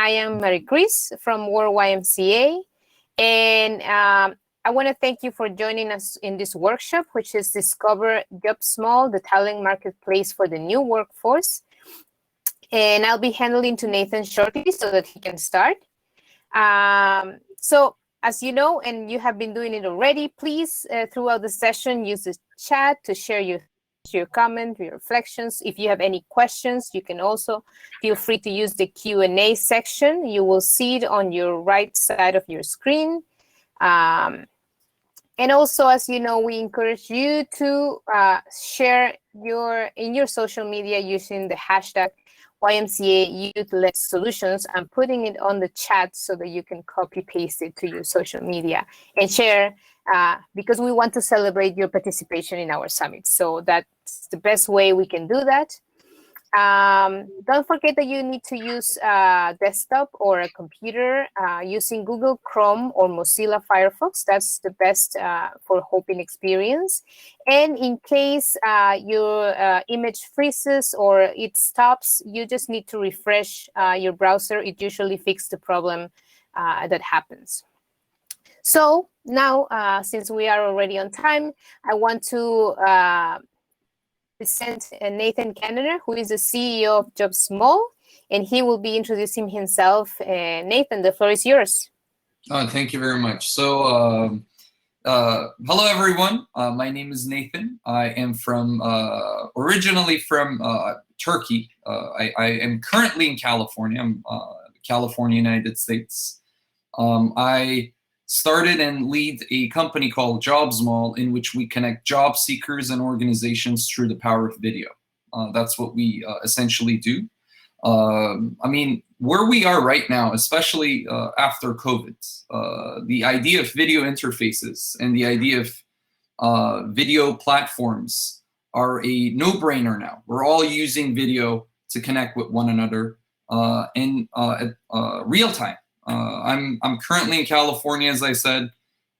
I am Marie Chris from World YMCA, and I want to thank you for joining us in this workshop, which is Discover JobzMall, the talent marketplace for the new workforce. And I'll be handling to Nathan shortly so that he can start. So as you know, and you have been doing it already, please, throughout the session, use the chat to share your comments, your reflections. If you have any questions, you can also feel free to use the Q&A section. You will see it on your right side of your screen. And also, as you know, we encourage you to share in your social media using the hashtag YMCA Youth-Led Solutions and putting it on the chat so that you can copy paste it to your social media and share because we want to celebrate your participation in our summit. So that's the best way we can do that. Don't forget that you need to use a desktop or a computer using Google Chrome or Mozilla Firefox. That's the best for hoping experience. And in case your image freezes or it stops, you just need to refresh your browser. It usually fixes the problem that happens. So now, since we are already on time, I want to present Nathan Cannoner, who is the CEO of JobzMall, and he will be introducing himself. Nathan, the floor is yours. Thank you very much. So, hello everyone. My name is Nathan. I am from originally from Turkey. I am currently in California. I'm California, United States. I started and lead a company called JobzMall, in which we connect job seekers and organizations through the power of video. That's what we essentially do. I mean, where we are right now, especially after COVID, the idea of video interfaces and the idea of video platforms are a no-brainer now. We're all using video to connect with one another in real time. I'm currently in California, as I said,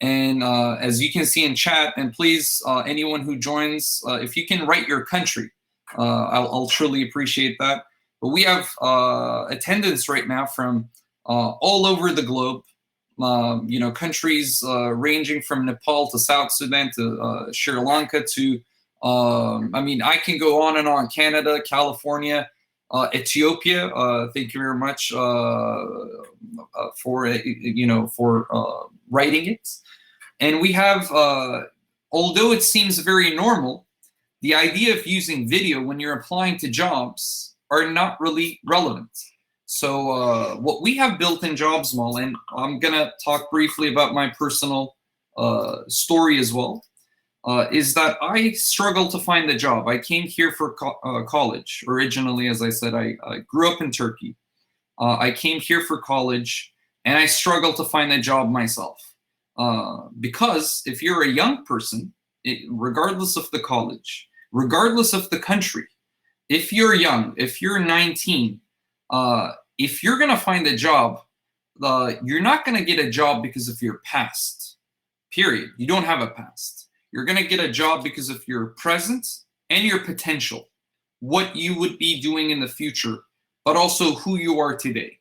and as you can see in chat, and please, anyone who joins, if you can write your country, I'll truly appreciate that. But we have attendance right now from all over the globe, you know, countries ranging from Nepal to South Sudan to Sri Lanka to, I mean, I can go on and on, Canada, California, Ethiopia. Thank you very much for writing it. And we have, although it seems very normal, the idea of using video when you're applying to jobs are not really relevant. So what we have built in JobzMall, and I'm gonna talk briefly about my personal story as well, is that I struggled to find a job. I came here for college. Originally, as I said, I grew up in Turkey. I came here for college, and I struggled to find a job myself. Because if you're a young person, regardless of the college, regardless of the country, if you're young, if you're 19, if you're gonna find a job, you're not gonna get a job because of your past, period. You don't have a past. You're going to get a job because of your present and your potential, what you would be doing in the future, but also who you are today.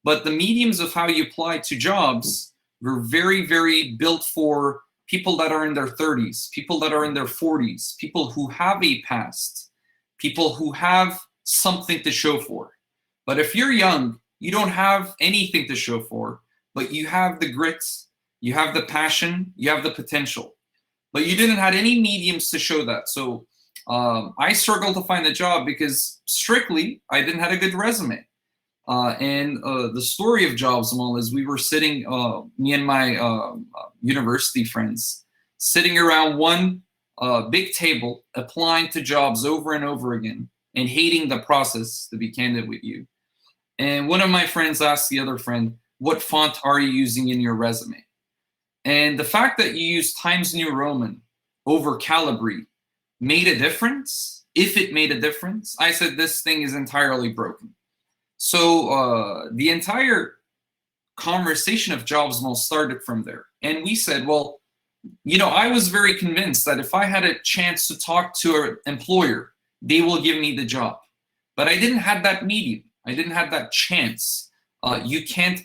But the mediums of how you apply to jobs were very, very built for people that are in their 30s, people that are in their 40s, people who have a past, people who have something to show for. But if you're young, you don't have anything to show for, but you have the grit, you have the passion, you have the potential. But you didn't have any mediums to show that. So I struggled to find a job because strictly I didn't have a good resume. And the story of JobzMall is we were sitting, me and my university friends, sitting around one big table, applying to jobs over and over again and hating the process, to be candid with you. And one of my friends asked the other friend, "What font are you using in your resume?" And the fact that you use Times New Roman over Calibri made a difference. If it made a difference, I said, this thing is entirely broken. So the entire conversation of JobzMall started from there. And we said, well, you know, I was very convinced that if I had a chance to talk to an employer, they will give me the job. But I didn't have that medium. I didn't have that chance you can't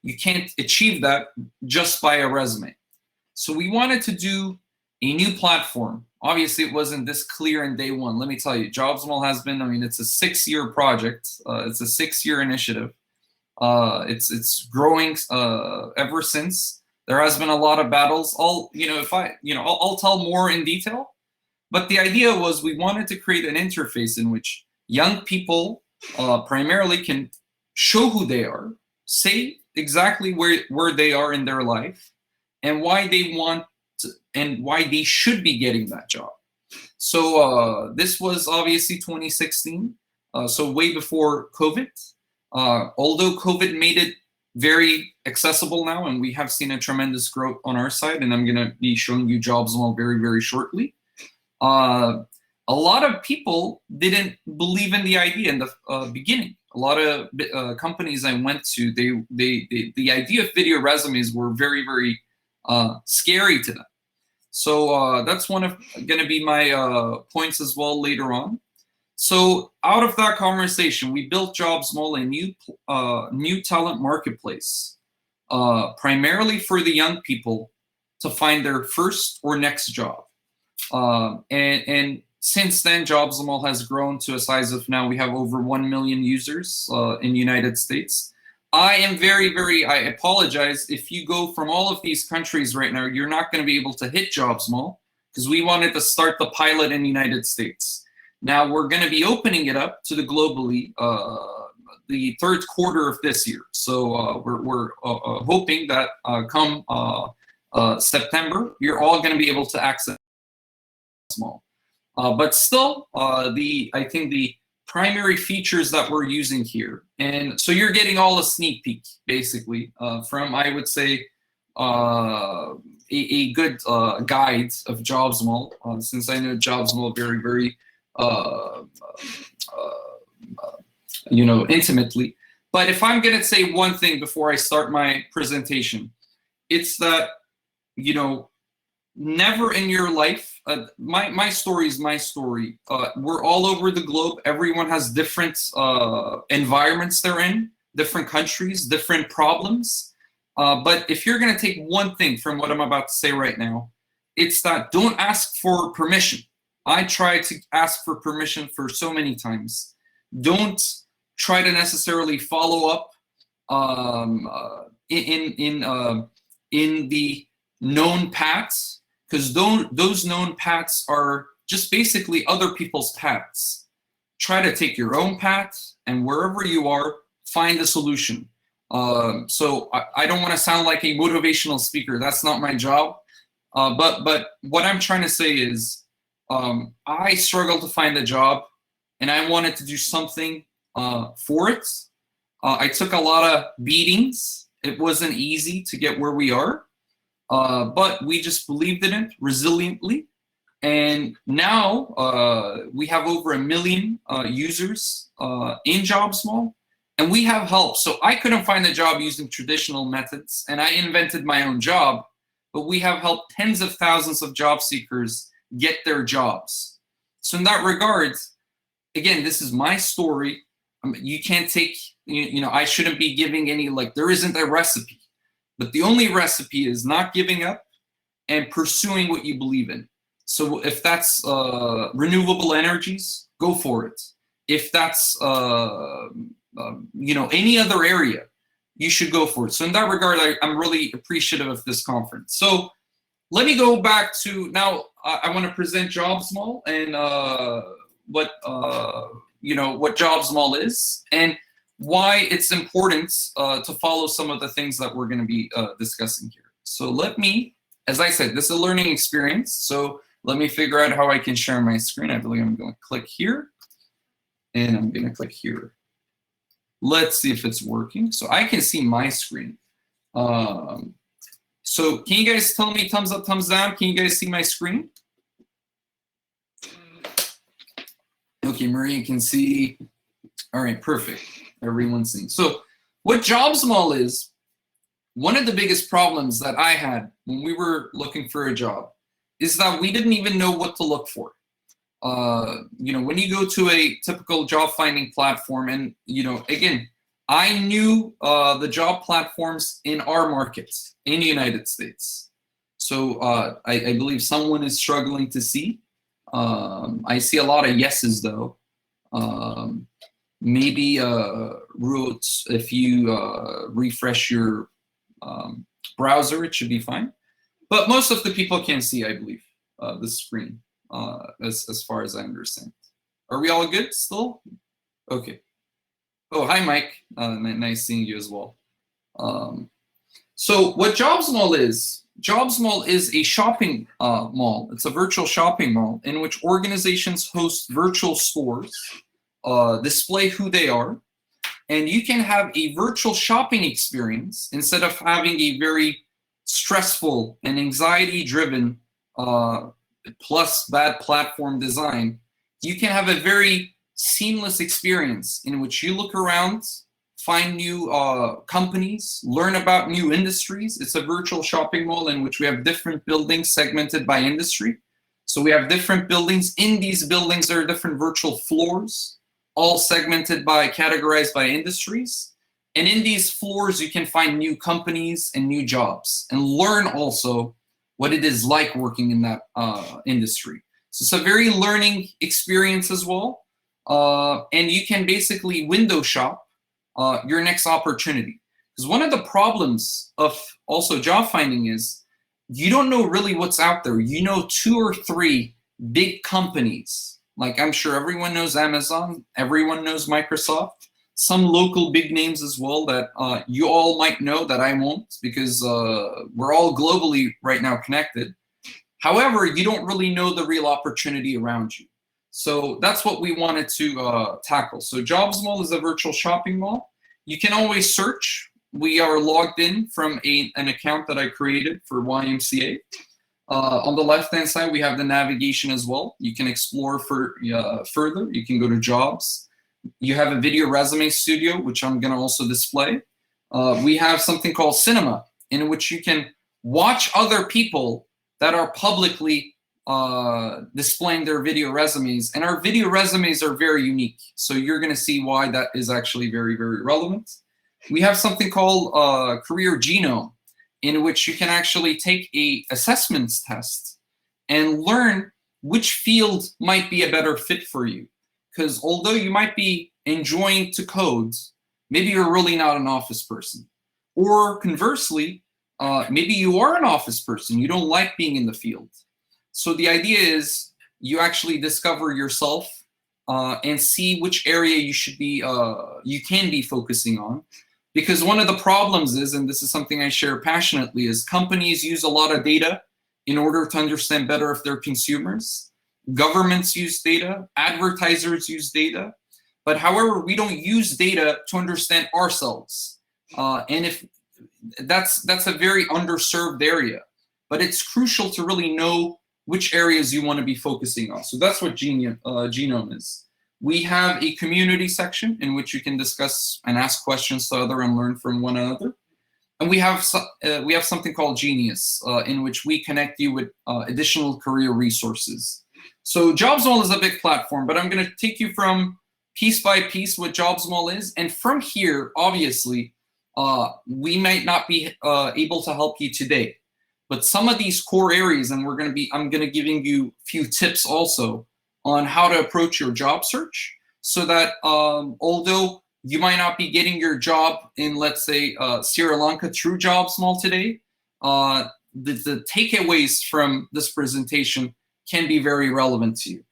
you can't achieve that just by a resume. So we wanted to do a new platform. Obviously, it wasn't this clear in day one. Let me tell you, JobzMall has been, I mean, it's a 6-year project. It's a 6-year initiative. It's growing ever since. There has been a lot of battles. I'll tell more in detail. But the idea was we wanted to create an interface in which young people primarily can show who they are, say exactly where they are in their life, and why they want to, and why they should be getting that job. So this was obviously 2016, so way before COVID. Although COVID made it very accessible now, and we have seen a tremendous growth on our side, and I'm going to be showing you JobzMall very, very shortly. A lot of people didn't believe in the idea in the beginning. A lot of companies I went to, the idea of video resumes were very, very scary to them. So that's one of going to be my points as well later on. So out of that conversation, we built JobzMall, a new talent marketplace, primarily for the young people to find their first or next job. And since then, JobzMall has grown to a size of now we have over 1 million users in the United States. I am I apologize. If you go from all of these countries right now, you're not going to be able to hit JobzMall because we wanted to start the pilot in the United States. Now we're going to be opening it up to the globally the third quarter of this year. So we're hoping that come September, you're all going to be able to access JobzMall. But still, I think the primary features that we're using here, and so you're getting all a sneak peek basically from, I would say, a good guide of JobzMall, since I know JobzMall very, very intimately. But if I'm gonna say one thing before I start my presentation, it's that, never in your life, my story is my story. We're all over the globe. Everyone has different environments they're in, different countries, different problems. But if you're gonna take one thing from what I'm about to say right now, it's that don't ask for permission. I tried to ask for permission for so many times. Don't try to necessarily follow up in the known paths, because those known paths are just basically other people's paths. Try to take your own path, and wherever you are, find a solution. So I don't want to sound like a motivational speaker. That's not my job. But what I'm trying to say is, I struggled to find a job, and I wanted to do something for it. I took a lot of beatings. It wasn't easy to get where we are, but we just believed in it resiliently. And now we have over 1 million users in JobzMall, and we have help. So I couldn't find a job using traditional methods, and I invented my own job, but we have helped tens of thousands of job seekers get their jobs. So in that regard, again, this is my story. You can't take, I shouldn't be giving any, there isn't a recipe, but the only recipe is not giving up and pursuing what you believe in. So if that's renewable energies, go for it. If that's, any other area, you should go for it. So in that regard, I'm really appreciative of this conference. So let me go back to now. I want to present JobzMall and what JobzMall is and why it's important to follow some of the things that we're going to be discussing here. So let me, as I said, this is a learning experience. So let me figure out how I can share my screen. I believe I'm going to click here, and I'm going to click here. Let's see if it's working. So I can see my screen. So can you guys tell me thumbs up, thumbs down? Can you guys see my screen? Okay, Maria can see. All right, perfect. Everyone's seeing. So what JobzMall is, one of the biggest problems that I had when we were looking for a job is that we didn't even know what to look for. When you go to a typical job finding platform, and again, I knew the job platforms in our markets in the United States. So I believe someone is struggling to see. I see a lot of yeses though. Maybe Ruth, if you refresh your browser, it should be fine. But most of the people can see, I believe, the screen as far as I understand. Are we all good still? Okay. Oh, hi, Mike. Nice seeing you as well. So what JobzMall is a shopping mall. It's a virtual shopping mall in which organizations host virtual stores, display who they are, and you can have a virtual shopping experience instead of having a very stressful and anxiety-driven plus bad platform design. You can have a very seamless experience in which you look around, find new companies, learn about new industries. It's a virtual shopping mall in which we have different buildings segmented by industry. So we have different buildings. In these buildings, there are different virtual floors, all segmented by, categorized by industries. And in these floors, you can find new companies and new jobs and learn also what it is like working in that industry. So it's a very learning experience as well. And you can basically window shop your next opportunity. Because one of the problems of also job finding is you don't know really what's out there. You know 2 or 3 big companies. Like I'm sure everyone knows Amazon, everyone knows Microsoft, some local big names as well that you all might know that I won't because we're all globally right now connected. However, you don't really know the real opportunity around you. So that's what we wanted to tackle. So JobzMall is a virtual shopping mall. You can always search. We are logged in from an account that I created for YMCA. On the left-hand side, we have the navigation as well. You can explore further. You can go to jobs. You have a video resume studio, which I'm going to also display. We have something called cinema, in which you can watch other people that are publicly displaying their video resumes. And our video resumes are very unique. So you're going to see why that is actually very, very relevant. We have something called Career Genome, in which you can actually take a assessments test and learn which field might be a better fit for you. Because although you might be enjoying to code, maybe you're really not an office person. Or conversely, maybe you are an office person. You don't like being in the field. So the idea is you actually discover yourself and see which area you should be, you can be focusing on. Because one of the problems is, and this is something I share passionately, is companies use a lot of data in order to understand better if they're consumers. Governments use data, advertisers use data, but however, we don't use data to understand ourselves. And if that's a very underserved area, but it's crucial to really know which areas you want to be focusing on. So that's what Genome is. We have a community section in which you can discuss and ask questions to others and learn from one another. And we have something called Genius, in which we connect you with additional career resources. So JobzMall is a big platform, but I'm going to take you from piece by piece what JobzMall is. And from here, obviously, we might not be able to help you today. But some of these core areas, and I'm going to giving you a few tips also on how to approach your job search, so that although you might not be getting your job in, let's say, Sri Lanka through JobzMall today, the takeaways from this presentation can be very relevant to you.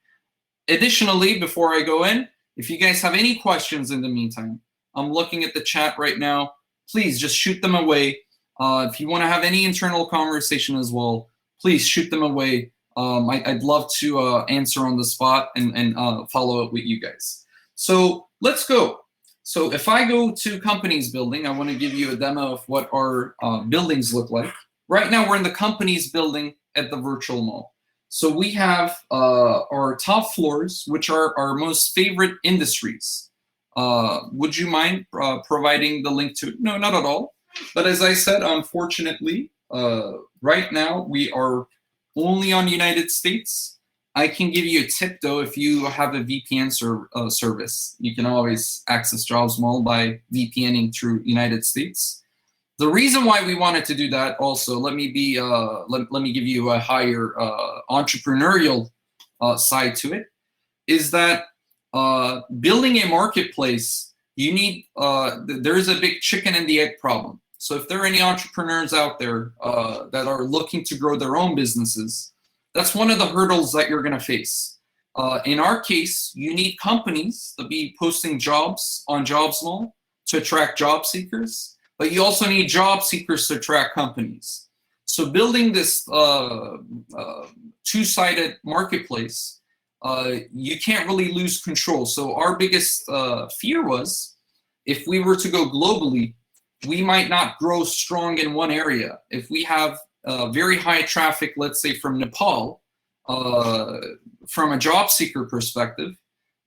Additionally, before I go in, if you guys have any questions in the meantime, I'm looking at the chat right now. Please just shoot them away. If you want to have any internal conversation as well, please shoot them away. I'd love to answer on the spot and follow up with you guys. So let's go. So if I go to companies building, I want to give you a demo of what our buildings look like. Right now, we're in the companies building at the virtual mall. So we have our top floors, which are our most favorite industries. Would you mind providing the link to it? No, not at all. But as I said, unfortunately, right now we are only on the United States. I can give you a tip though. If you have a VPN service, you can always access JobzMall by VPNing through United States. The reason why we wanted to do that also, let me give you a higher entrepreneurial side to it, is that building a marketplace, you need, there's a big chicken and the egg problem. So if there are any entrepreneurs out there that are looking to grow their own businesses, that's one of the hurdles that you're gonna face. In our case, you need companies to be posting jobs on JobzMall to attract job seekers, but you also need job seekers to attract companies. So building this two-sided marketplace, you can't really lose control. So our biggest fear was, if we were to go globally, we might not grow strong in one area. If we have very high traffic, let's say from Nepal, from a job seeker perspective,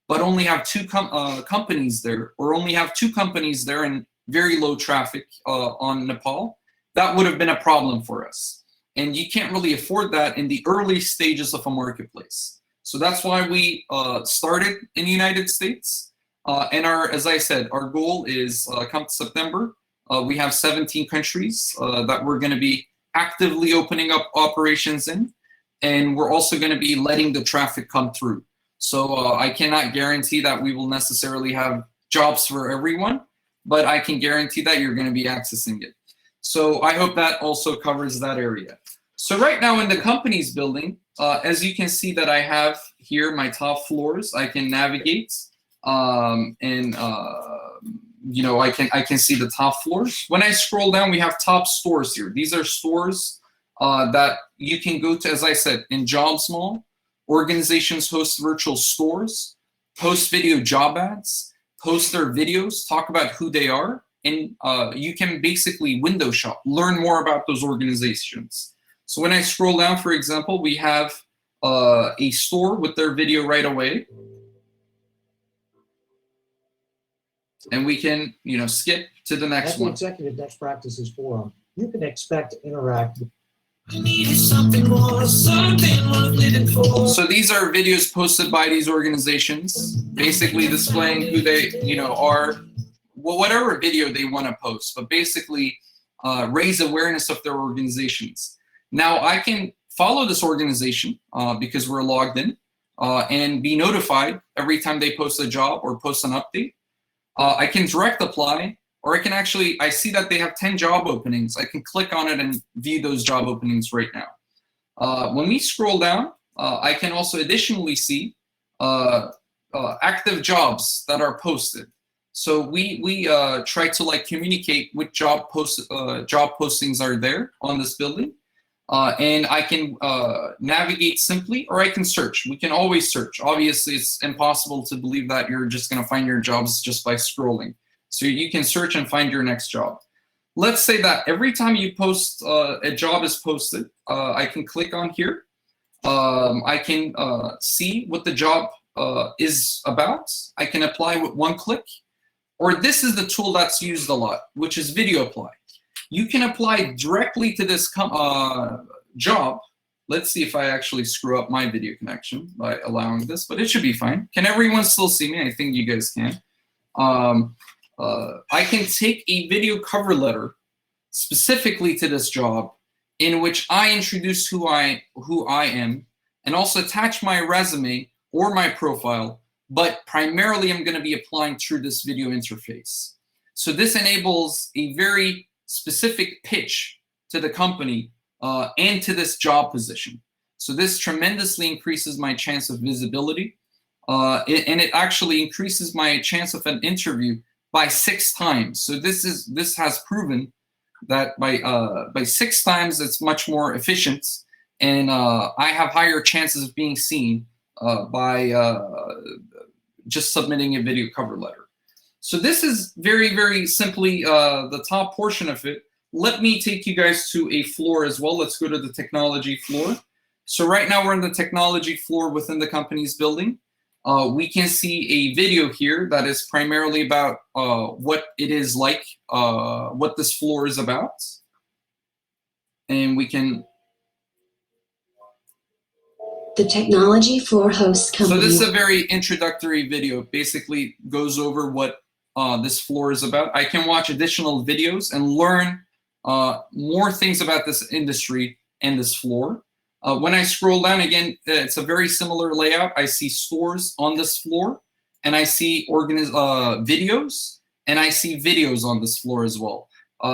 but only have two companies there, or only have two companies there and very low traffic on Nepal, that would have been a problem for us. And you can't really afford that in the early stages of a marketplace. So that's why we started in the United States. And as I said, our goal is come September, we have 17 countries that we're going to be actively opening up operations in. And we're also going to be letting the traffic come through. So I cannot guarantee that we will necessarily have jobs for everyone, but I can guarantee that you're going to be accessing it. So I hope that also covers that area. So right now in the company's building, as you can see that I have here my top floors, I can navigate you know, I can see the top floors. When I scroll down, we have top stores here. These are stores that you can go to, as I said, in JobzMall. Organizations host virtual stores, post video job ads, post their videos, talk about who they are, and you can basically window shop, learn more about those organizations. So when I scroll down, for example, we have a store with their video right away. And we can, you know, skip to the next one. At the Executive Best Practices Forum, you can expect to interact with. So these are videos posted by these organizations, basically displaying who they, you know, are, well, whatever video they want to post, but basically raise awareness of their organizations. Now I can follow this organization because we're logged in and be notified every time they post a job or post an update. I can direct apply, or I can actually, I see that they have 10 job openings. I can click on it and view those job openings right now. When we scroll down, I can also additionally see active jobs that are posted. So we try to like communicate what job postings are there on this building. And I can navigate simply, or I can search. We can always search. Obviously, it's impossible to believe that you're just going to find your jobs just by scrolling. So you can search and find your next job. Let's say that every time you post, a job is posted, I can click on here. I can see what the job is about. I can apply with one click. Or this is the tool that's used a lot, which is video apply. You can apply directly to this job. Let's see if I actually screw up my video connection by allowing this, but it should be fine. Can everyone still see me? I think you guys can. I can take a video cover letter specifically to this job in which I introduce who I am and also attach my resume or my profile, but primarily I'm going to be applying through this video interface. So this enables a very specific pitch to the company and to this job position. So this tremendously increases my chance of visibility, and it actually increases my chance of an interview by 6 times. So this has proven that by 6 times it's much more efficient, and I have higher chances of being seen by just submitting a video cover letter. So this is very, very simply the top portion of it. Let me take you guys to a floor as well. Let's go to the technology floor. So right now we're in the technology floor within the company's building. We can see a video here that is primarily about what it is like, what this floor is about. And we can The technology floor host company. So this is a very introductory video. Basically goes over what this floor is about. I can watch additional videos and learn more things about this industry and this floor. When I scroll down again, it's a very similar layout. I see stores on this floor, and I see videos, and I see videos on this floor as well.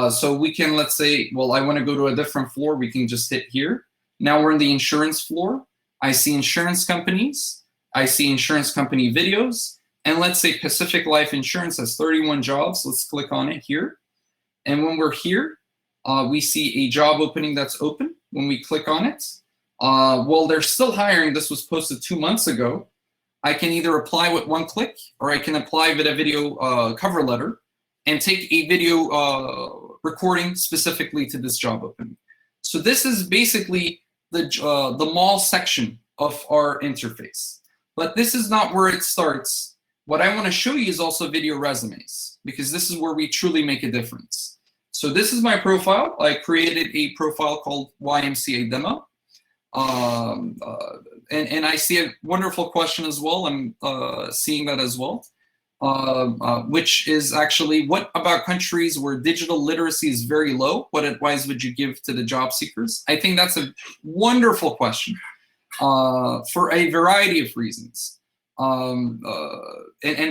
So we can, let's say, well, I want to go to a different floor. We can just hit here. Now we're in the insurance floor. I see insurance companies. I see insurance company videos. And let's say Pacific Life Insurance has 31 jobs. Let's click on it here. And when we're here, we see a job opening that's open. When we click on it, well, they're still hiring. This was posted 2 months ago. I can either apply with one click, or I can apply with a video cover letter and take a video recording specifically to this job opening. So this is basically the mall section of our interface. But this is not where it starts. What I want to show you is also video resumes, because this is where we truly make a difference. So this is my profile. I created a profile called YMCA Demo. And I see a wonderful question as well. I'm seeing that as well, which is actually, what about countries where digital literacy is very low? What advice would you give to the job seekers? I think that's a wonderful question for a variety of reasons. And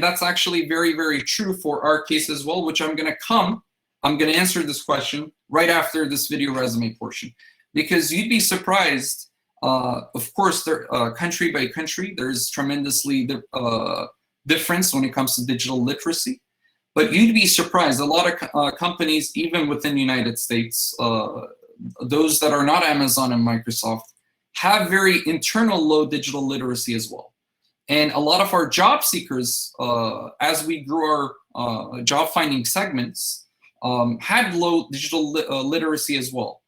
that's actually very, very true for our case as well, which I'm going to answer this question right after this video resume portion, because you'd be surprised. Of course, country by country, there's tremendously difference when it comes to digital literacy. But you'd be surprised. A lot of companies, even within the United States, those that are not Amazon and Microsoft, have very internal low digital literacy as well. And a lot of our job seekers, as we grew our job finding segments, had low digital literacy as well.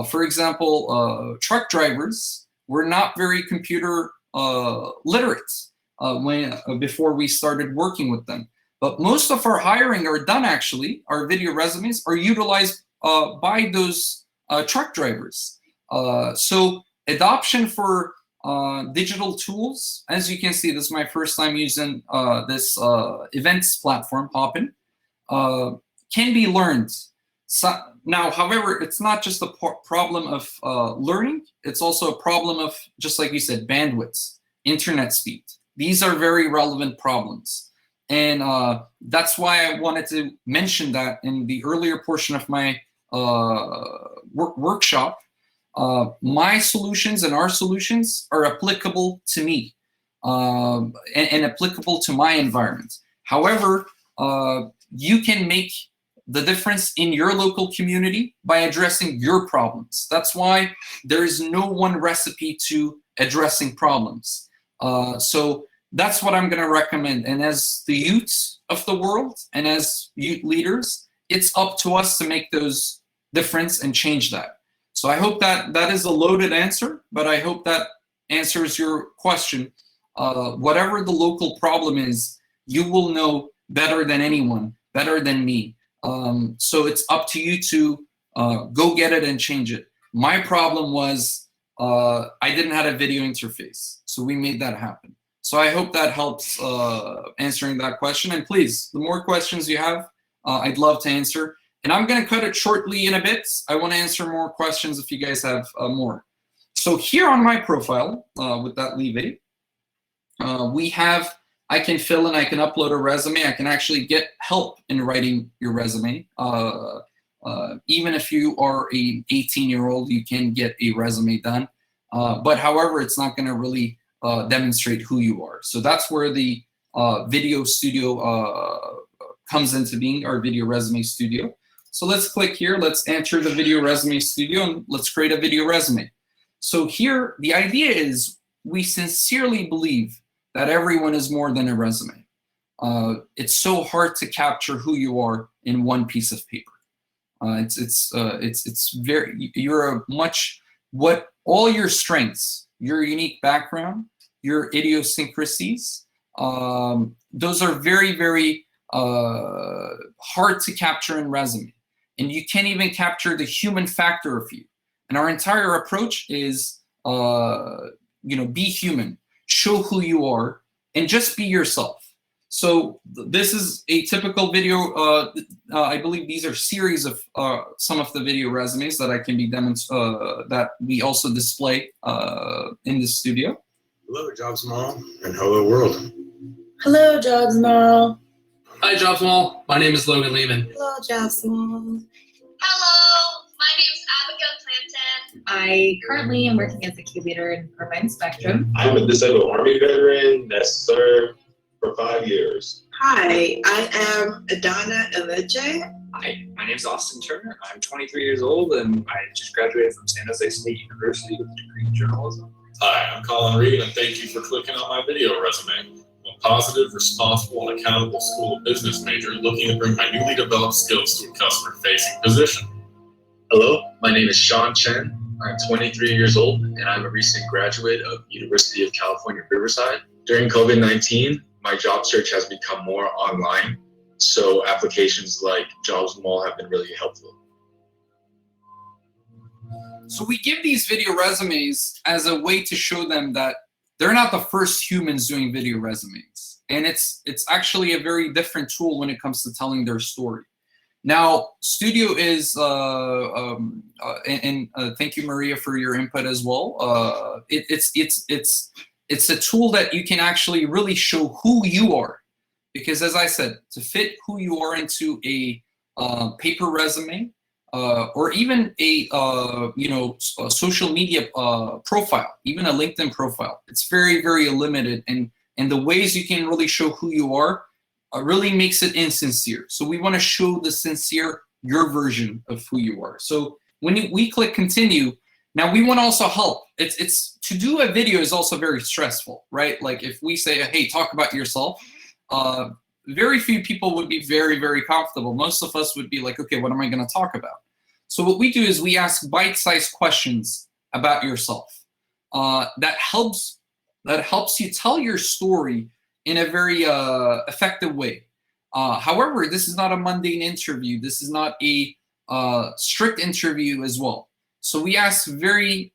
For example, truck drivers were not very computer literate before we started working with them. But most of our hiring are done, actually, our video resumes are utilized by those truck drivers. So adoption for digital tools, as you can see, this is my first time using this events platform, Hopin, can be learned. So, now, however, it's not just a problem of learning, it's also a problem of, just like you said, bandwidth, internet speed. These are very relevant problems. And that's why I wanted to mention that in the earlier portion of my workshop. My solutions and our solutions are applicable to me and applicable to my environment. However, you can make the difference in your local community by addressing your problems. That's why there is no one recipe to addressing problems. So that's what I'm going to recommend. And as the youths of the world and as youth leaders, it's up to us to make those difference and change that. So I hope that that is a loaded answer, but I hope that answers your question. Whatever the local problem is, you will know better than anyone, better than me. So it's up to you to go get it and change it. My problem was I didn't have a video interface, so we made that happen. So I hope that helps answering that question. And please, the more questions you have, I'd love to answer. And I'm going to cut it shortly in a bit. I want to answer more questions if you guys have more. So here on my profile, with that leave, we have, I can fill in, I can upload a resume. I can actually get help in writing your resume. Even if you are an 18-year-old, you can get a resume done. But however, it's not going to really demonstrate who you are. So that's where the video studio comes into being, our video resume studio. So let's click here. Let's enter the video resume studio and let's create a video resume. So here, the idea is we sincerely believe that everyone is more than a resume. It's so hard to capture who you are in one piece of paper. It's very, you're a much, what all your strengths, your unique background, your idiosyncrasies, those are very, very hard to capture in resume. And you can't even capture the human factor of you. And our entire approach is be human, show who you are, and just be yourself. So this is a typical video. I believe these are series of some of the video resumes that I can be that we also display in the studio. Hello, JobzMall, and hello, world. Hello, JobzMall. Hi, JobzMall. My name is Logan Lehman. Hello, JobzMall. Hello, my name is Abigail Clanton. I currently am working as a key leader in Irvine Spectrum. I'm a disabled Army veteran that served for 5 years. Hi, I am Adana Eleje. Hi, my name is Austin Turner. I'm 23 years old and I just graduated from San Jose State University with a degree in journalism. Hi, I'm Colin Reed, and thank you for clicking on my video resume. I'm a positive, responsible, and accountable School of Business major looking to bring my newly developed skills to a customer-facing position. Hello, my name is Sean Chen. I'm 23 years old, and I'm a recent graduate of University of California, Riverside. During COVID-19, my job search has become more online, so applications like JobzMall have been really helpful. So we give these video resumes as a way to show them that they're not the first humans doing video resumes. And it's actually a very different tool when it comes to telling their story. Now, Studio is, thank you, Maria, for your input as well. It's a tool that you can actually really show who you are. Because as I said, to fit who you are into a paper resume, or even a social media profile, even a LinkedIn profile, it's very, very limited, and the ways you can really show who you are really makes it insincere. So we want to show the sincere, your version of who you are. So when we click continue, now we want to also help. It's to do a video is also very stressful, right? Like if we say, hey, talk about yourself, very few people would be very, very comfortable. Most of us would be like, okay, what am I going to talk about? So what we do is we ask bite-sized questions about yourself. That helps you tell your story in a very effective way. However, this is not a mundane interview. This is not a strict interview as well. So we ask very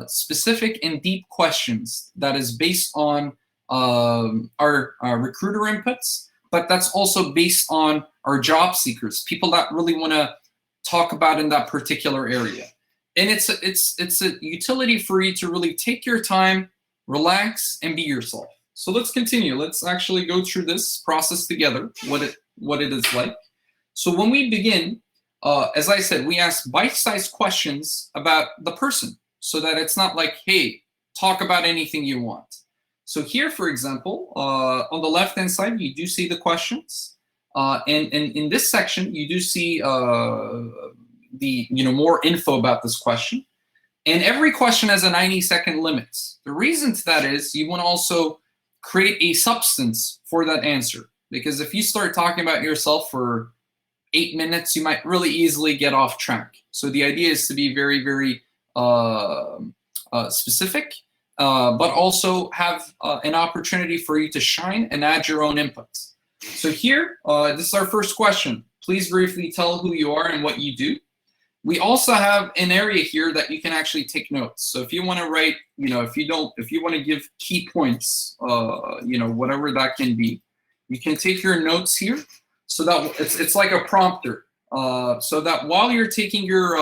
specific and deep questions that is based on our recruiter inputs, but that's also based on our job seekers, people that really want to talk about in that particular area. And it's a utility for you to really take your time, relax, and be yourself. So let's continue. Let's actually go through this process together, what it is like. So when we begin, as I said, we ask bite-sized questions about the person so that it's not like, hey, talk about anything you want. So here, for example, on the left-hand side, you do see the questions. And in this section, you do see more info about this question. And every question has a 90-second limit. The reason to that is you want to also create a substance for that answer. Because if you start talking about yourself for 8 minutes, you might really easily get off track. So the idea is to be very, very specific, but also have an opportunity for you to shine and add your own inputs. So here, this is our first question. Please briefly tell who you are and what you do. We also have an area here that you can actually take notes. So if you want to write, if you want to give key points, whatever that can be, you can take your notes here. So that it's like a prompter. So that while you're taking your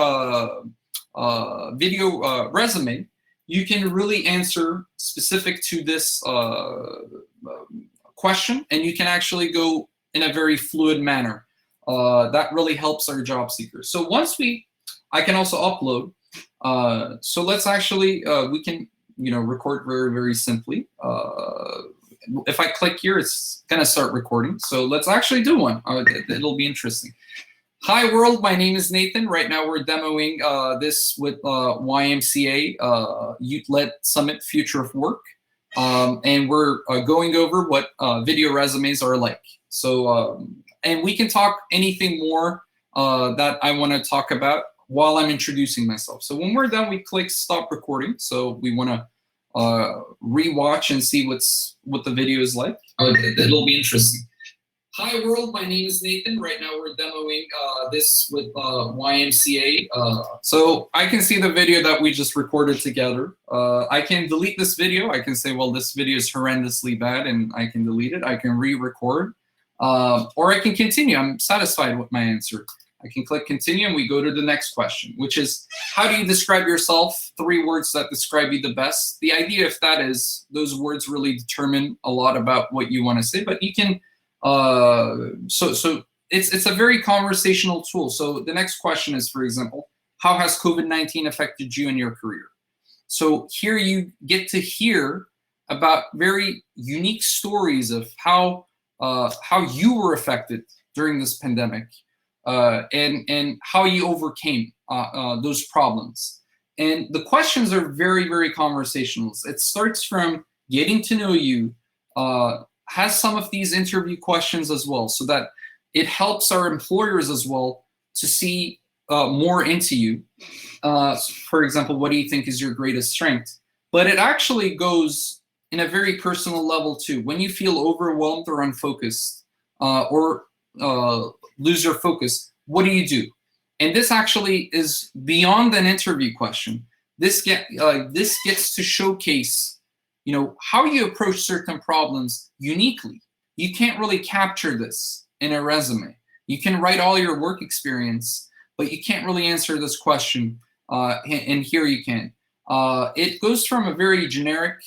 video resume, you can really answer specific to this question, and you can actually go in a very fluid manner. That really helps our job seekers. So once I can also upload. So let's actually, we can, record very, very simply. If I click here, it's gonna start recording. So let's actually do one. It'll be interesting. Hi world, my name is Nathan. Right now we're demoing this with YMCA Youth-Led Summit Future of Work. And we're going over what video resumes are like. So, and we can talk anything more that I want to talk about while I'm introducing myself. So when we're done, we click stop recording. So we want to rewatch and see what the video is like. It'll be interesting. Hi world, my name is Nathan. Right now we're demoing this with YMCA. So I can see the video that we just recorded together. I can delete this video. I can say, well, this video is horrendously bad and I can delete it. I can re-record or I can continue. I'm satisfied with my answer. I can click continue and we go to the next question, which is, how do you describe yourself? 3 words that describe you the best. The idea of that is those words really determine a lot about what you want to say, but you can so it's a very conversational tool. So the next question is, for example, how has COVID-19 affected you in your career? So here you get to hear about very unique stories of how you were affected during this pandemic, and how you overcame those problems. And the questions are very, very conversational. It starts from getting to know you, has some of these interview questions as well, so that it helps our employers as well to see more into you. For example, what do you think is your greatest strength? But it actually goes in a very personal level too. When you feel overwhelmed or unfocused or lose your focus, what do you do? And this actually is beyond an interview question. This gets to showcase, you know, how you approach certain problems uniquely. You can't really capture this in a resume. You can write all your work experience, but you can't really answer this question, and here you can. It goes from a very generic,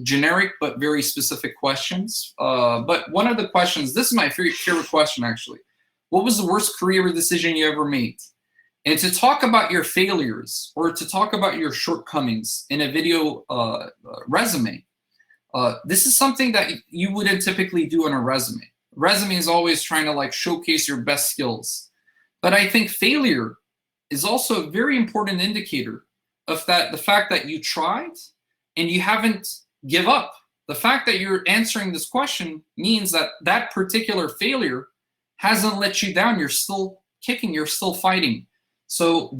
generic but very specific questions. But one of the questions, this is my favorite question actually. What was the worst career decision you ever made? And to talk about your failures or to talk about your shortcomings in a video resume, this is something that you wouldn't typically do in a resume. Resume is always trying to like showcase your best skills. But I think failure is also a very important indicator of that, the fact that you tried and you haven't give up. The fact that you're answering this question means that that particular failure hasn't let you down. You're still kicking, you're still fighting. So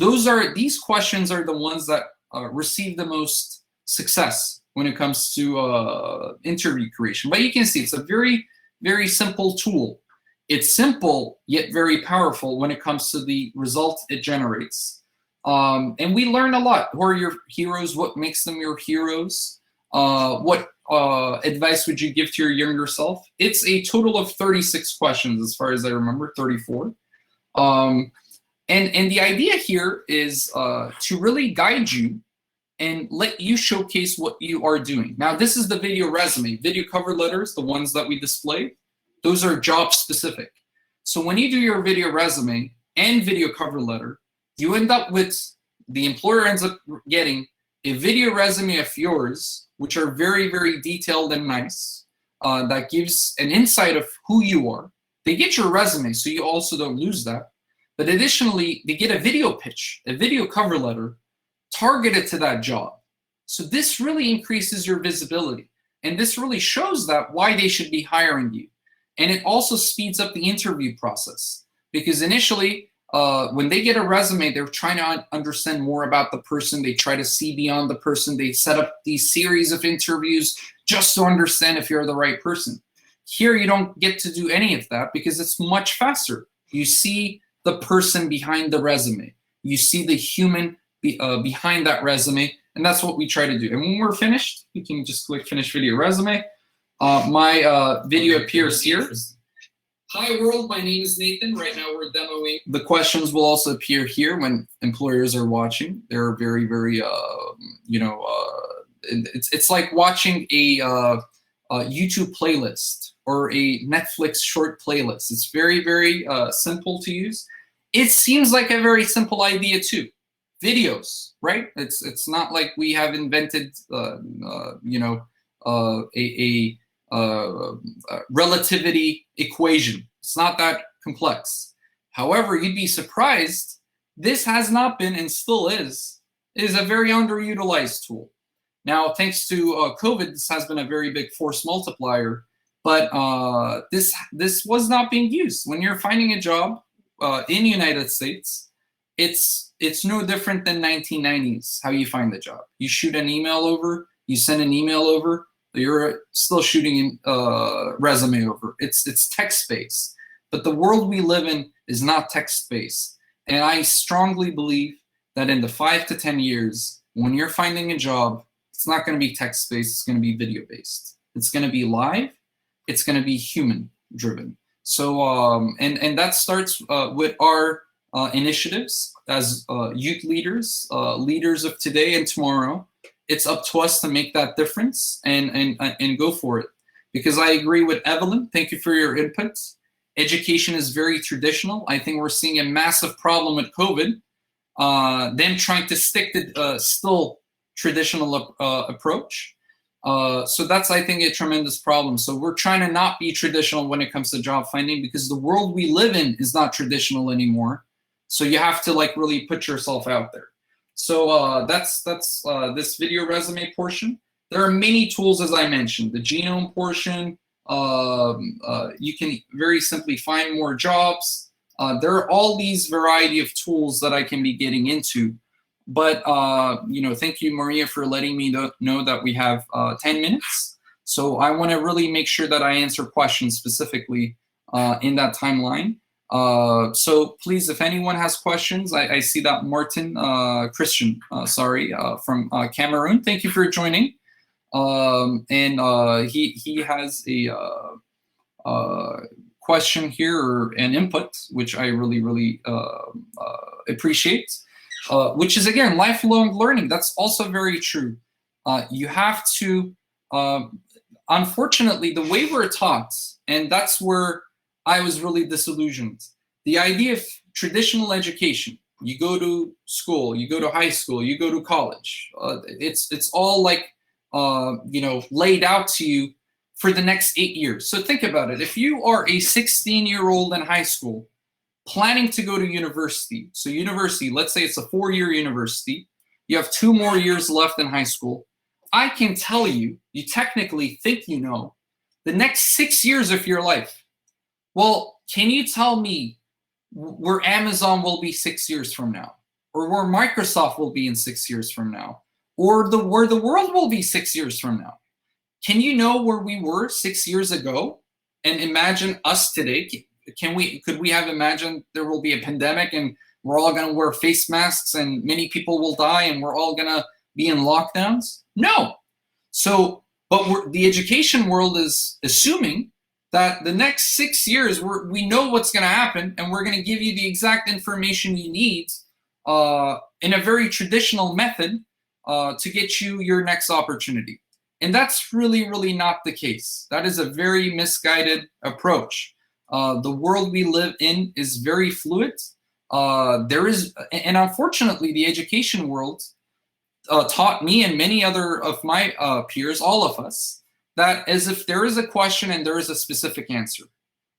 these questions are the ones that receive the most success when it comes to interview creation. But you can see it's a very, very simple tool. It's simple, yet very powerful when it comes to the result it generates. And we learn a lot. Who are your heroes? What makes them your heroes? What advice would you give to your younger self? It's a total of 36 questions as far as I remember, 34. And the idea here is to really guide you and let you showcase what you are doing. Now, this is the video resume. Video cover letters, the ones that we displayed, those are job specific. So when you do your video resume and video cover letter, you end up with, the employer ends up getting a video resume of yours, which are very, very detailed and nice, that gives an insight of who you are. They get your resume, so you also don't lose that. But additionally, they get a video pitch, a video cover letter targeted to that job. So this really increases your visibility. And this really shows that why they should be hiring you. And it also speeds up the interview process. Because initially, when they get a resume, they're trying to understand more about the person. They try to see beyond the person. They set up these series of interviews just to understand if you're the right person. Here, you don't get to do any of that because it's much faster. You see the person behind the resume. You see the human behind that resume, and that's what we try to do. And when we're finished, you can just click finish video resume. My video appears here. Hi world, my name is Nathan. Right now we're demoing. The questions will also appear here when employers are watching. They're very, very, it's like watching a YouTube playlist or a Netflix short playlist. It's very, very simple to use. It seems like a very simple idea too. Videos, right? It's not like we have invented, relativity equation. It's not that complex. However, you'd be surprised, this has not been and still is a very underutilized tool. Now, thanks to COVID, this has been a very big force multiplier, but this was not being used. When you're finding a job in the United States, it's no different than 1990s, how you find the job. You shoot an email over, you send an email over, you're still shooting resume over. It's text-based. But the world we live in is not text-based. And I strongly believe that in the 5 to 10 years, when you're finding a job, it's not going to be text-based, it's going to be video-based. It's going to be live, it's going to be human-driven. So, and that starts with our initiatives as youth leaders, leaders of today and tomorrow. It's up to us to make that difference and go for it. Because I agree with Evelyn, thank you for your input. Education is very traditional. I think we're seeing a massive problem with COVID. Them trying to stick to still traditional approach. So that's, I think, a tremendous problem. So we're trying to not be traditional when it comes to job finding, because the world we live in is not traditional anymore. So you have to like really put yourself out there. So that's this video resume portion. There are many tools, as I mentioned, the genome portion. You can very simply find more jobs. There are all these variety of tools that I can be getting into. But, you know, thank you, Maria, for letting me know that we have 10 minutes. So I want to really make sure that I answer questions specifically in that timeline. So please, if anyone has questions, I see that Martin Christian, from Cameroon. Thank you for joining. And he has a question here, or an input, which I really appreciate. Which is, again, lifelong learning. That's also very true. You have to, unfortunately, the way we're taught, and that's where I was really disillusioned. The idea of traditional education, you go to school, you go to high school, you go to college. It's all like, you know, laid out to you for the next 8 years. So think about it. If you are a 16-year-old in high school, planning to go to university. So university, let's say it's a 4-year university. You have 2 more years left in high school. I can tell you, you technically think you know, the next 6 years of your life. Well, can you tell me where Amazon will be 6 years from now? Or where Microsoft will be in 6 years from now? Or where the world will be 6 years from now? Can you know where we were 6 years ago? And imagine us today. Could we have imagined there will be a pandemic and we're all going to wear face masks and many people will die and we're all going to be in lockdowns? No. So, but the education world is assuming that the next 6 years we know what's going to happen and we're going to give you the exact information you need in a very traditional method to get you your next opportunity. And that's really not the case. That is a very misguided approach. The world we live in is very fluid. And unfortunately, the education world taught me and many other of my peers, all of us, that as if there is a question and there is a specific answer.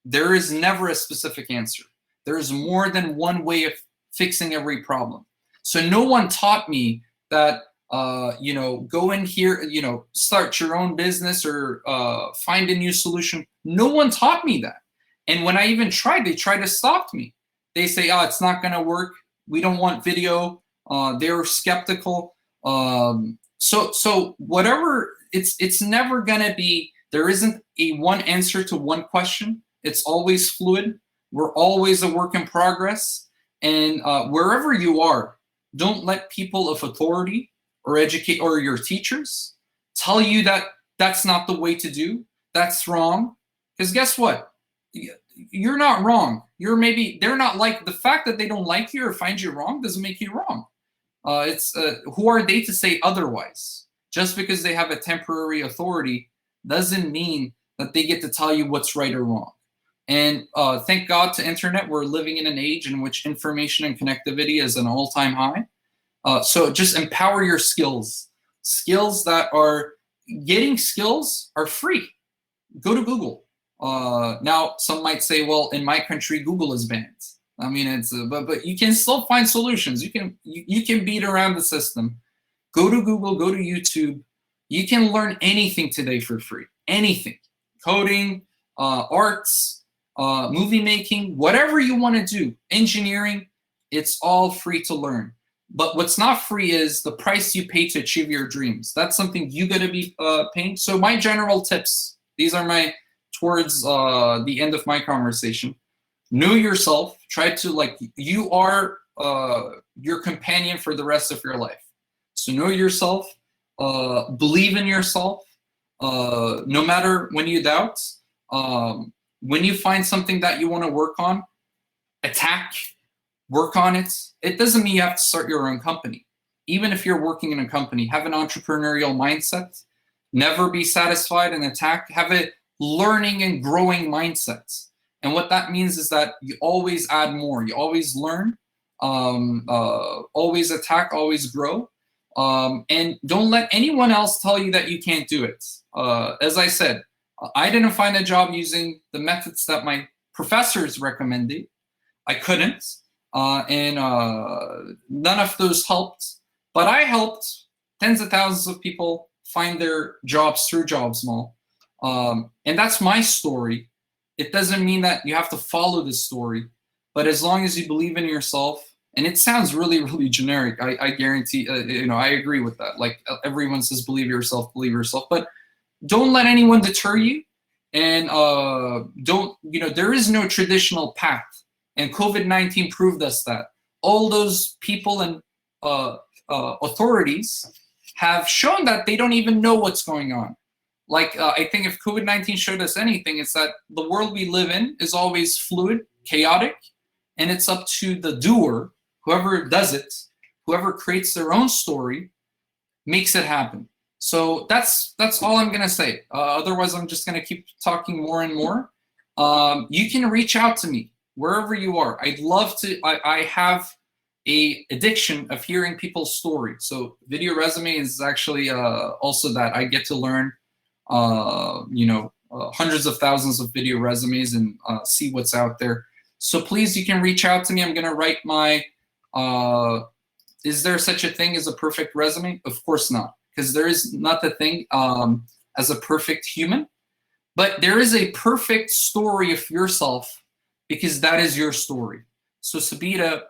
There is never a specific answer. There is more than one way of fixing every problem. So no one taught me that, you know, go in here, you know, start your own business or find a new solution. No one taught me that. And when I even tried, they tried to stop me. They say, oh, it's not going to work. We don't want video. They're skeptical. So whatever, it's never going to be, there isn't a one answer to one question. It's always fluid. We're always a work in progress. And wherever you are, don't let people of authority or educate or your teachers tell you that that's not the way to do. That's wrong. Because guess what? You're not wrong. They're not like, the fact that they don't like you or find you wrong doesn't make you wrong. Who are they to say otherwise? Just because they have a temporary authority doesn't mean that they get to tell you what's right or wrong. And thank God to internet, we're living in an age in which information and connectivity is an all-time high. So just empower your skills. Skills that are, getting skills are free. Go to Google. Now, some might say, well, in my country, Google is banned. I mean, it's but you can still find solutions. You can beat around the system. Go to Google, go to YouTube. You can learn anything today for free. Anything, coding, arts, movie making, whatever you want to do, engineering. It's all free to learn. But what's not free is the price you pay to achieve your dreams. That's something you got to be paying. So my general tips, these are my towards the end of my conversation. Know yourself. Try to, like, you are your companion for the rest of your life. So know yourself. Believe in yourself. No matter when you doubt. When you find something that you want to work on, attack. Work on it. It doesn't mean you have to start your own company. Even if you're working in a company, have an entrepreneurial mindset. Never be satisfied and attack. Have a learning and growing mindset. And what that means is that you always add more. You always learn, always attack, always grow. And don't let anyone else tell you that you can't do it. As I said, I didn't find a job using the methods that my professors recommended. I couldn't. And none of those helped, but I helped tens of thousands of people find their jobs through JobzMall. And that's my story. It doesn't mean that you have to follow this story, but as long as you believe in yourself, and it sounds really, really generic, I guarantee, I agree with that. Like everyone says, believe yourself, but don't let anyone deter you. And there is no traditional path. And COVID-19 proved us that. All those people and authorities have shown that they don't even know what's going on. Like, I think if COVID-19 showed us anything, it's that the world we live in is always fluid, chaotic, and it's up to the doer, whoever does it, whoever creates their own story, makes it happen. So that's all I'm gonna say. Otherwise, I'm just gonna keep talking more and more. You can reach out to me wherever you are. I'd love to. I have a addiction of hearing people's stories. So video resume is actually also that I get to learn, hundreds of thousands of video resumes and see what's out there. So please, you can reach out to me. I'm gonna write my. Is there such a thing as a perfect resume? Of course not, because there is not the thing as a perfect human, but there is a perfect story of yourself. Because that is your story. So Sabita,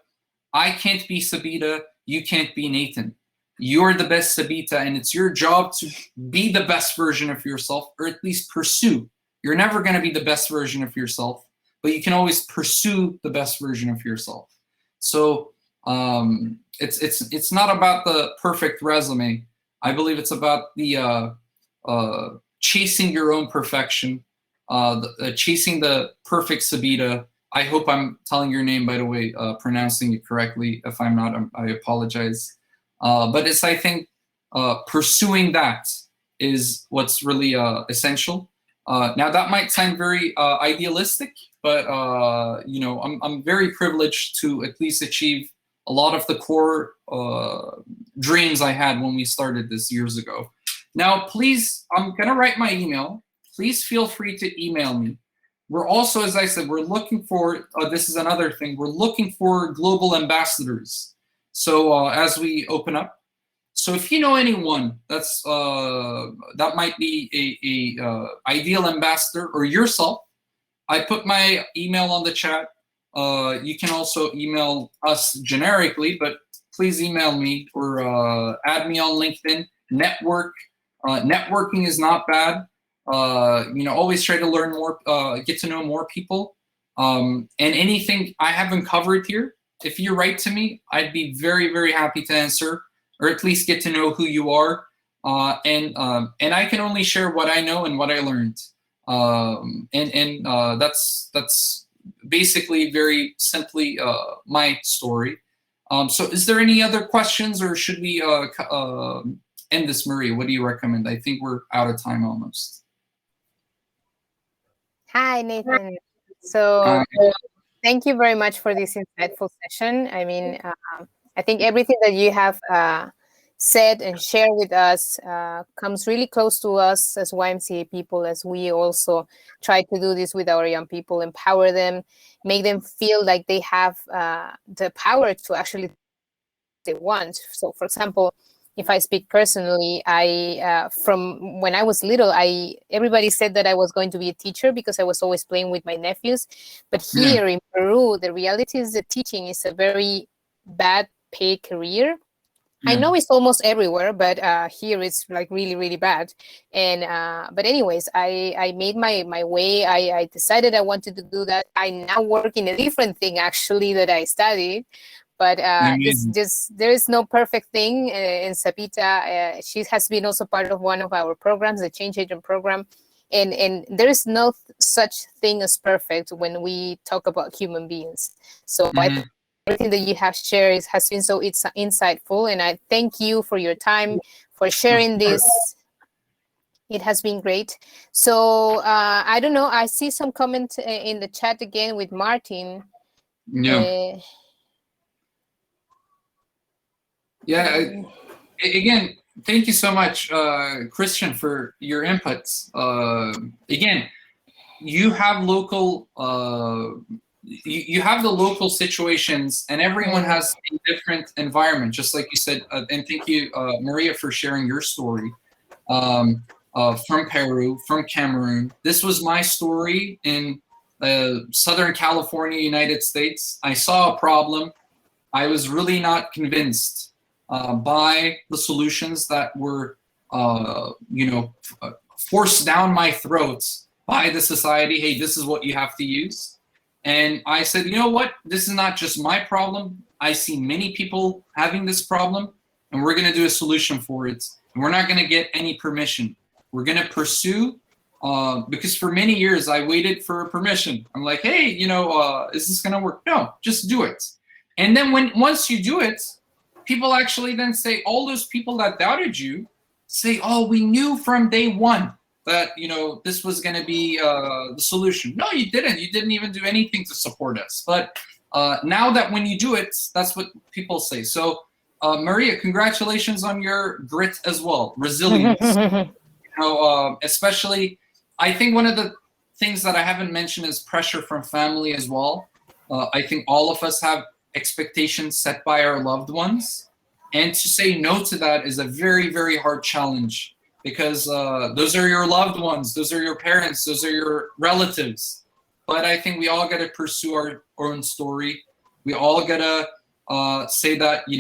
I can't be Sabita, you can't be Nathan. You're the best Sabita, and it's your job to be the best version of yourself, or at least pursue. You're never gonna be the best version of yourself, but you can always pursue the best version of yourself. So it's not about the perfect resume. I believe it's about the chasing your own perfection. Chasing the perfect Sabita. I hope I'm telling your name, by the way, pronouncing it correctly. If I'm not, I apologize. But it's, I think, pursuing that is what's really essential. Now that might sound very idealistic, but I'm very privileged to at least achieve a lot of the core dreams I had when we started this years ago. Now, please, I'm gonna write my email. Please feel free to email me. We're also, as I said, we're looking for, this is another thing, we're looking for global ambassadors. So as we open up, so if you know anyone that's that might be a ideal ambassador, or yourself, I put my email on the chat. You can also email us generically, but please email me or add me on LinkedIn. Networking is not bad. Always try to learn more, get to know more people. And anything I haven't covered here, if you write to me, I'd be very, very happy to answer, or at least get to know who you are. And I can only share what I know and what I learned. That's basically very simply my story. So is there any other questions, or should we end this, Maria? What do you recommend? I think we're out of time almost. Hi, Nathan. So thank you very much for this insightful session. I mean, I think everything that you have said and shared with us comes really close to us as YMCA people, as we also try to do this with our young people, empower them, make them feel like they have the power to actually they want. So, for example, if I speak personally, I from when I was little, everybody said that I was going to be a teacher because I was always playing with my nephews. But here in Peru, the reality is that teaching is a very bad paid career. Yeah. I know it's almost everywhere, but here it's like really, really bad. And but anyways, I made my way. I decided I wanted to do that. I now work in a different thing actually that I studied. But it's just, there is no perfect thing. In Sapita, she has been also part of one of our programs, the Change Agent program. And there is no such thing as perfect when we talk about human beings. So I think everything that you have shared has been so insightful, and I thank you for your time, for sharing this. It has been great. So I don't know, I see some comment in the chat again with Martin. Yeah. Again, thank you so much, Christian, for your inputs. Again, you have local you have the local situations, and everyone has a different environment, just like you said. And thank you, Maria, for sharing your story from Peru, from Cameroon. This was my story in Southern California, United States. I saw a problem. I was really not convinced by the solutions that were, forced down my throat by the society. Hey, this is what you have to use. And I said, you know what? This is not just my problem. I see many people having this problem, and we're going to do a solution for it. And we're not going to get any permission. We're going to pursue, because for many years I waited for permission. I'm like, hey, is this going to work? No, just do it. And then once you do it, people actually then say, all those people that doubted you say, oh, we knew from day one that, this was going to be the solution. No, you didn't. You didn't even do anything to support us. But now that when you do it, that's what people say. So Maria, congratulations on your grit as well, resilience. Especially, I think one of the things that I haven't mentioned is pressure from family as well. I think all of us have expectations set by our loved ones, and to say no to that is a very, very hard challenge, because those are your loved ones, those are your parents, those are your relatives. But I think we all got to pursue our own story. We all got to say that, you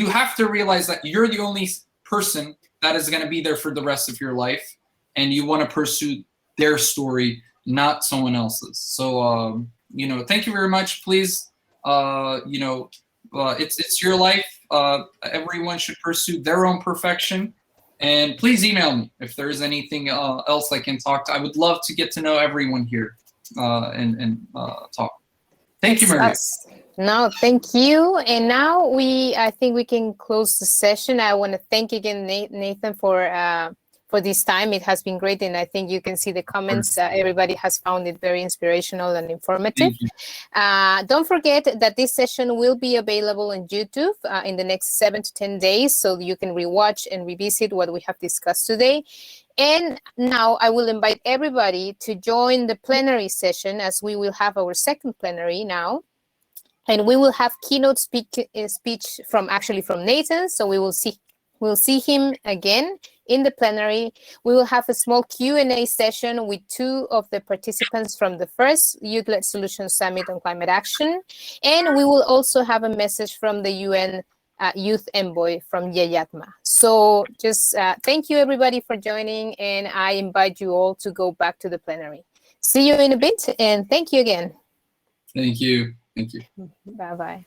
have to realize that you're the only person that is going to be there for the rest of your life, and you want to pursue their story, not someone else's. So thank you very much. Please, it's your life. Everyone should pursue their own perfection. And please email me if there's anything else I can talk to. I would love to get to know everyone here and talk. Thank you, Maria. No, thank you. And now I think we can close the session. I want to thank again Nathan for this time. It has been great, and I think you can see the comments. Everybody has found it very inspirational and informative. Don't forget that this session will be available on YouTube in the next 7 to 10 days, so you can rewatch and revisit what we have discussed today. And now I will invite everybody to join the plenary session, as we will have our second plenary now. And we will have keynote speech from Nathan, so we'll see him again in the plenary. We will have a small Q&A session with 2 of the participants from the first Youth-Led Solutions Summit on Climate Action. And we will also have a message from the UN Youth Envoy from Yayatma. So just thank you everybody for joining, and I invite you all to go back to the plenary. See you in a bit, and thank you again. Thank you. Thank you. Bye-bye.